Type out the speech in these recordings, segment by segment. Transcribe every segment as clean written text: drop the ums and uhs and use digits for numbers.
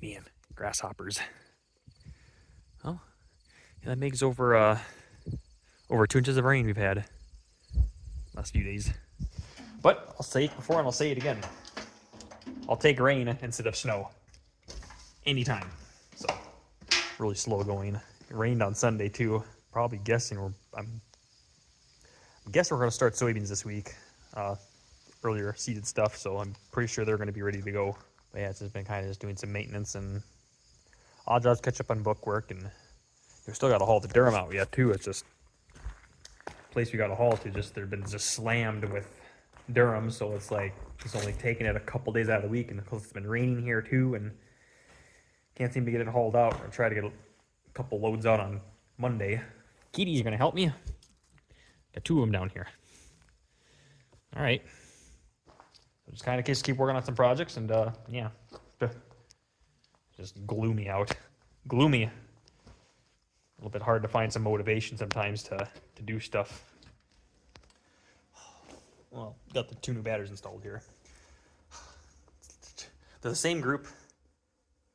Man, grasshoppers. Oh, yeah, that makes over 2 inches of rain we've had last few days. But I'll say it before and I'll say it again. I'll take rain instead of snow. Anytime. So, really slow going. It rained on Sunday too. Probably guessing I'm guessing we're going to start soybeans this week. Earlier seeded stuff, so I'm pretty sure they're going to be ready to go. But yeah, it's just been kind of just doing some maintenance and odd jobs, catch up on book work, and we've still got to haul the durum out yet too. It's just place we got to haul to they've been just slammed with durum, so it's like it's only taking it a couple days out of the week, and of course it's been raining here too, and can't seem to get it hauled out. I'll try to get a couple loads out on Monday. Kitty, you're gonna help me? Got 2 of them down here. All right. Just kind of keep working on some projects, and yeah, just gloomy out. Gloomy. A little bit hard to find some motivation sometimes to do stuff. Well, got the 2 new batteries installed here. They're the same group,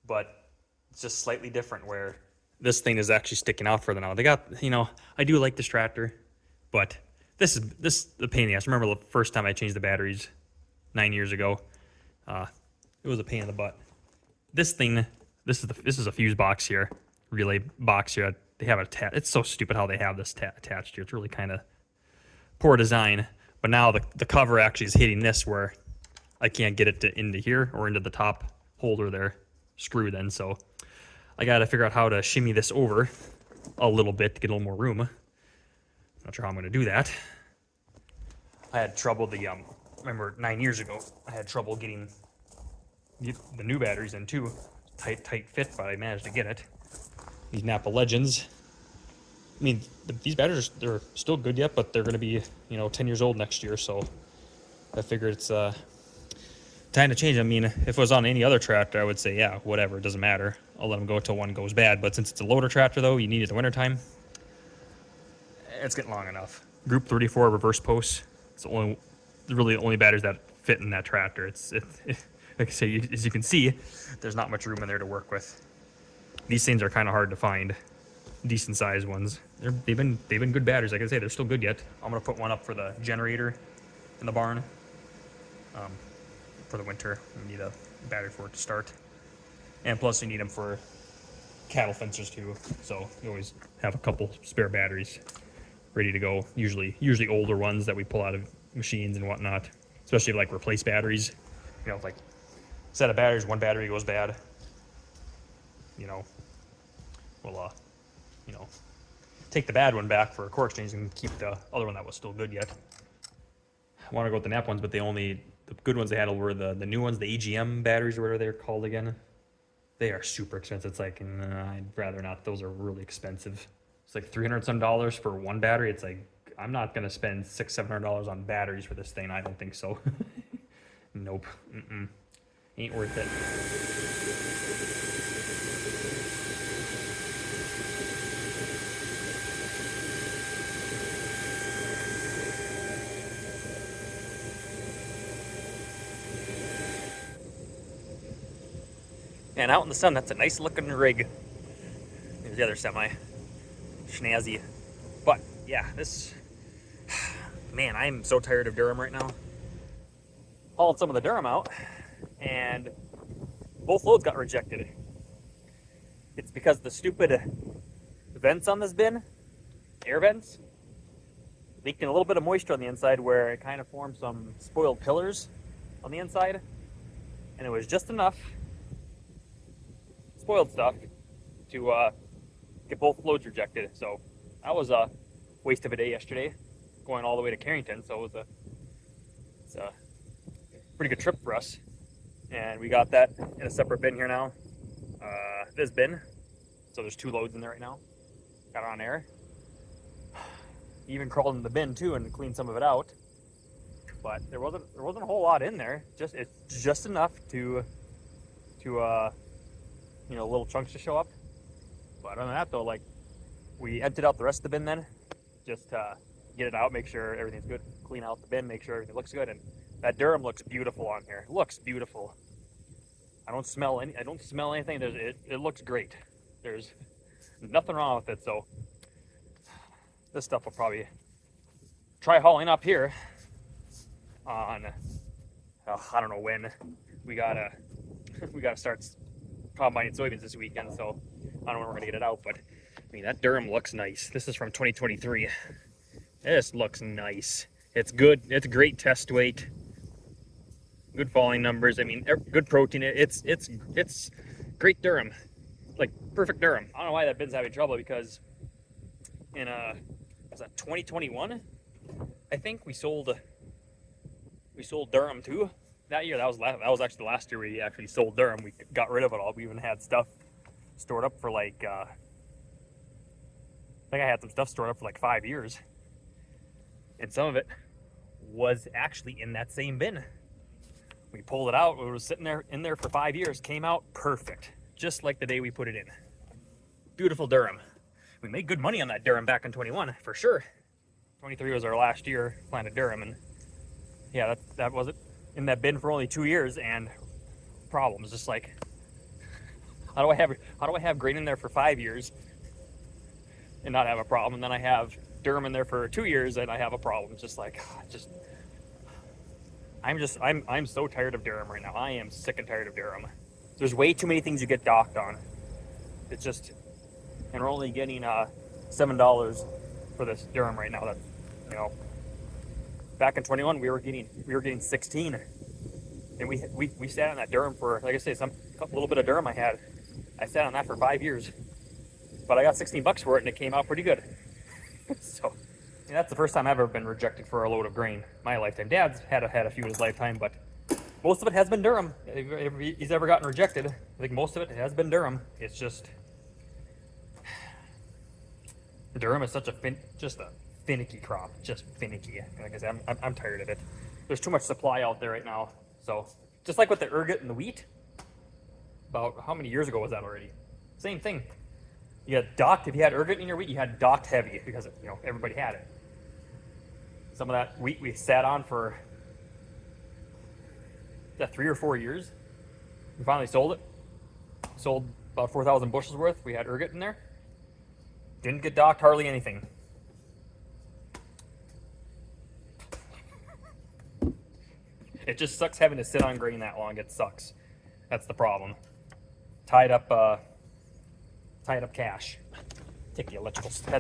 but it's just slightly different where this thing is actually sticking out further now. They got, I do like this tractor, but this is the pain in the ass. I remember the first time I changed the batteries 9 years ago. It was a pain in the butt. This thing, this is a fuse box here, relay box here. They have it's so stupid how they have this attached here. It's really kind of poor design. But now the cover actually is hitting this where I can't get it into here or into the top holder there, screw then. So I got to figure out how to shimmy this over a little bit to get a little more room. Not sure how I'm going to do that. I had trouble remember 9 years ago, I had trouble getting the new batteries in too. Tight fit, but I managed to get it. These Napa Legends. I mean, these batteries, they're still good yet, but they're going to be, 10 years old next year. So I figured it's time to change. I mean, if it was on any other tractor, I would say, yeah, whatever, it doesn't matter. I'll let them go until one goes bad. But since it's a loader tractor, though, you need it in the wintertime. It's getting long enough. Group 34 reverse posts. It's really the only batteries that fit in that tractor. Like I say, as you can see, there's not much room in there to work with. These things are kind of hard to find, decent sized ones. They've been good batteries. Like I say, they're still good yet. I'm gonna put one up for the generator in the barn. For the winter, we need a battery for it to start, and plus you need them for cattle fencers too. So you always have a couple spare batteries ready to go. Usually older ones that we pull out of machines and whatnot. Especially like replace batteries. Like set of batteries, one battery goes bad. We'll take the bad one back for a core exchange and keep the other one that was still good yet. I want to go with the Nap ones, but the good ones they had were the new ones, the AGM batteries or whatever they're called again. They are super expensive. It's like, I'd rather not. Those are really expensive. It's like $300 some for one battery. It's like, I'm not going to spend $600-700 on batteries for this thing. I don't think so. Nope. Ain't worth it. And out in the sun, that's a nice looking rig. There's the other semi. Schnazzy. But yeah, man, I'm so tired of durum right now. Hauled some of the durum out, and both loads got rejected. It's because the stupid vents on this bin, air vents, leaking a little bit of moisture on the inside where it kind of formed some spoiled pillars on the inside, and it was just enough spoiled stuff to get both loads rejected. So that was a waste of a day yesterday, going all the way to Carrington. So it's a pretty good trip for us, and we got that in a separate bin here now. This bin, so there's 2 loads in there right now. Got it on air. Even crawled in the bin too and cleaned some of it out, but there wasn't a whole lot in there. It's just enough to little chunks to show up. But other than that though, like, we emptied out the rest of the bin then, just to get it out, make sure everything's good, clean out the bin, make sure everything looks good. And that durum looks beautiful on here. It looks beautiful. I don't smell anything. It looks great. There's nothing wrong with it. So this stuff will probably try hauling up here on I don't know when. We gotta start combining soybeans this weekend, so I don't know when we're gonna get it out. But I mean, that durum looks nice. This is from 2023. This looks nice. It's good. It's a great test weight. Good falling numbers. I mean, good protein. It's great durum, like perfect durum. I don't know why that bin's having trouble, because in was that 2021? I think we sold durum too that year. That was actually the last year we actually sold durum. We got rid of it all. We even had stuff stored up for like I think I had some stuff stored up for like 5 years, and some of it was actually in that same bin. We pulled it out. It was sitting there in there for 5 years. Came out perfect, just like the day we put it in. Beautiful durum. We made good money on that durum back in 21 for sure. 23 was our last year planted durum, and yeah, that was it. In that bin for only 2 years, and problems. Just like, how do I have grain in there for 5 years and not have a problem, and then I have durum in there for 2 years and I have a problem? Just like, I'm so tired of durum right now. I am sick and tired of durum. There's way too many things you get docked on. It's just, and we're only getting $7 for this durum right now. That, you know, back in 21 we were getting 16, and we sat on that durum for, like I say, a little bit of durum I sat on that for 5 years, but I got $16 for it, and it came out pretty good. So. And that's the first time I've ever been rejected for a load of grain in my lifetime. Dad's had a few in his lifetime, but most of it has been durum. If he's ever gotten rejected, I think most of it has been durum. It's just, durum is such a finicky crop, just finicky. Like I said, I'm tired of it. There's too much supply out there right now. So just like with the ergot and the wheat, about how many years ago was that already? Same thing. You had docked. If you had ergot in your wheat, you had docked heavy, because everybody had it. Some of that wheat we sat on for 3 or 4 years. We finally sold it. Sold about 4,000 bushels worth. We had ergot in there. Didn't get docked hardly anything. It just sucks having to sit on grain that long. It sucks. That's the problem. Tied up cash. Had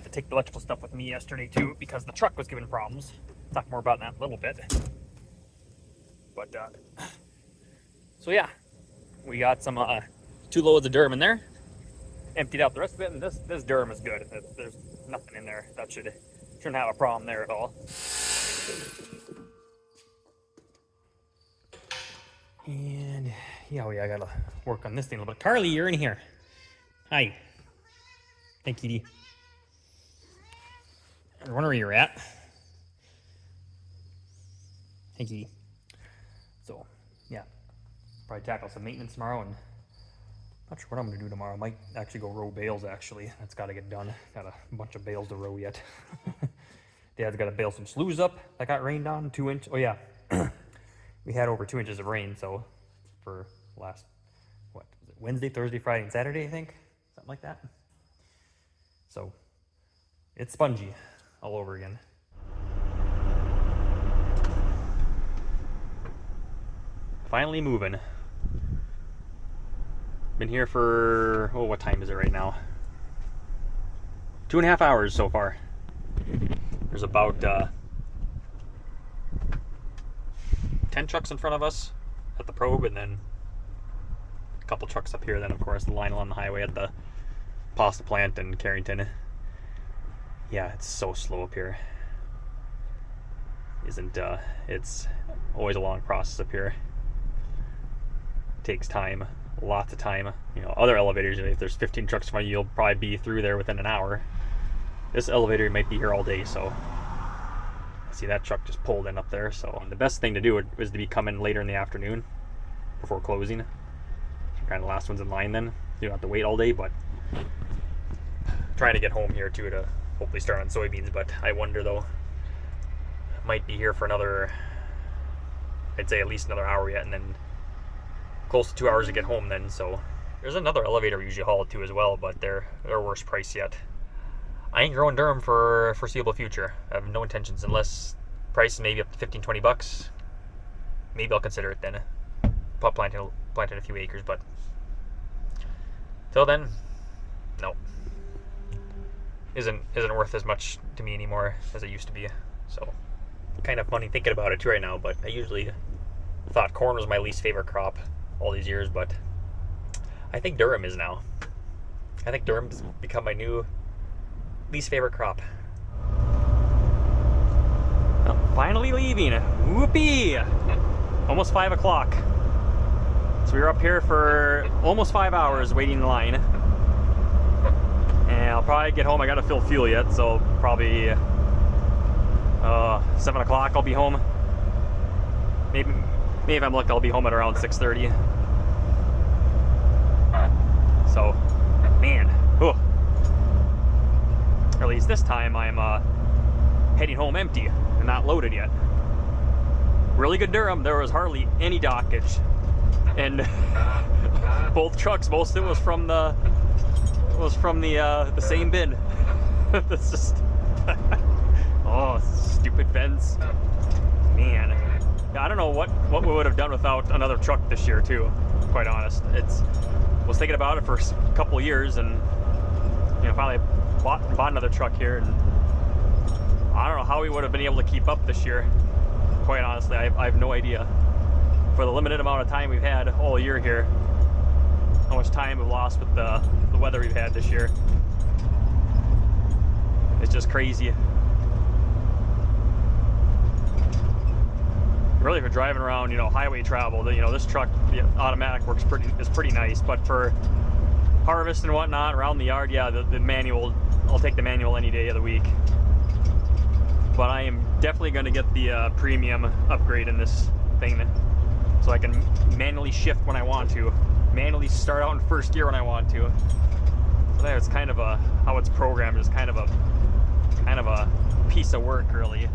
to take the electrical stuff with me yesterday too, because the truck was giving problems. Talk more about that in a little bit. But so yeah, we got some 2 loads of durum in there. Emptied out the rest of it, and this durum is good. There's nothing in there that shouldn't have a problem there at all. And yeah, I gotta work on this thing a little bit. Carly, you're in here. Hi. Hey, kitty. I wonder where you're at. Hey, kitty. So, yeah, probably tackle some maintenance tomorrow, and not sure what I'm gonna do tomorrow. I might actually go row bales. Actually, that's got to get done. Got a bunch of bales to row yet. Dad's got to bale some sloughs up that got rained on. 2 inch. Oh yeah, we had over 2 inches of rain. So for last, what was it, Wednesday, Thursday, Friday, and Saturday, I think, something like that. So it's spongy all over again. Finally moving. Been here for, what time is it right now? 2.5 hours so far. There's about 10 trucks in front of us at the probe, and then a couple trucks up here. Then of course the line along the highway at the pasta plant in Carrington. Yeah, it's so slow up here. It's always a long process up here. Takes time, lots of time. Other elevators, if there's 15 trucks in front of you, you'll probably be through there within an hour. This elevator might be here all day, so see that truck just pulled in up there. So the best thing to do was to be coming later in the afternoon before closing. You're kind of the last ones in line then. You don't have to wait all day, but trying to get home here too to hopefully start on soybeans. But I wonder though, might be here for another, I'd say at least another hour yet, and then close to 2 hours to get home then. So there's another elevator we usually haul it to as well, but they're worst price yet. I ain't growing durum for foreseeable future. I have no intentions unless price is maybe up to $15-20. Maybe I'll consider it then. Planting a few acres, but till then, no. Isn't worth as much to me anymore as it used to be. So kind of funny thinking about it too right now, but I usually thought corn was my least favorite crop all these years, but I think durum is now. I think durum's become my new least favorite crop. I'm finally leaving. Whoopee! Almost 5 o'clock. So we were up here for almost 5 hours waiting in line. And I'll probably get home. I gotta fill fuel yet, so probably 7 o'clock I'll be home. Maybe if I'm lucky, I'll be home at around 6:30. So, man, whew. Or at least this time I'm heading home empty and not loaded yet. Really good durum. There was hardly any dockage, and both trucks, most of it was from the same bin. That's just oh, stupid fence, man. I don't know what we would have done without another truck this year too. Quite honest, was thinking about it for a couple of years, and finally bought another truck here, and I don't know how we would have been able to keep up this year. Quite honestly, I have no idea. For the limited amount of time we've had all year here, how much time we've lost with the weather we've had this year. It's just crazy. Really, for driving around, highway travel, this truck, the automatic is pretty nice. But for harvest and whatnot around the yard, yeah, the manual, I'll take the manual any day of the week. But I am definitely going to get the premium upgrade in this thing, so I can manually shift when I want to, manually start out in first gear when I want to. So there, it's kind of how it's programmed is kind of a piece of work, really.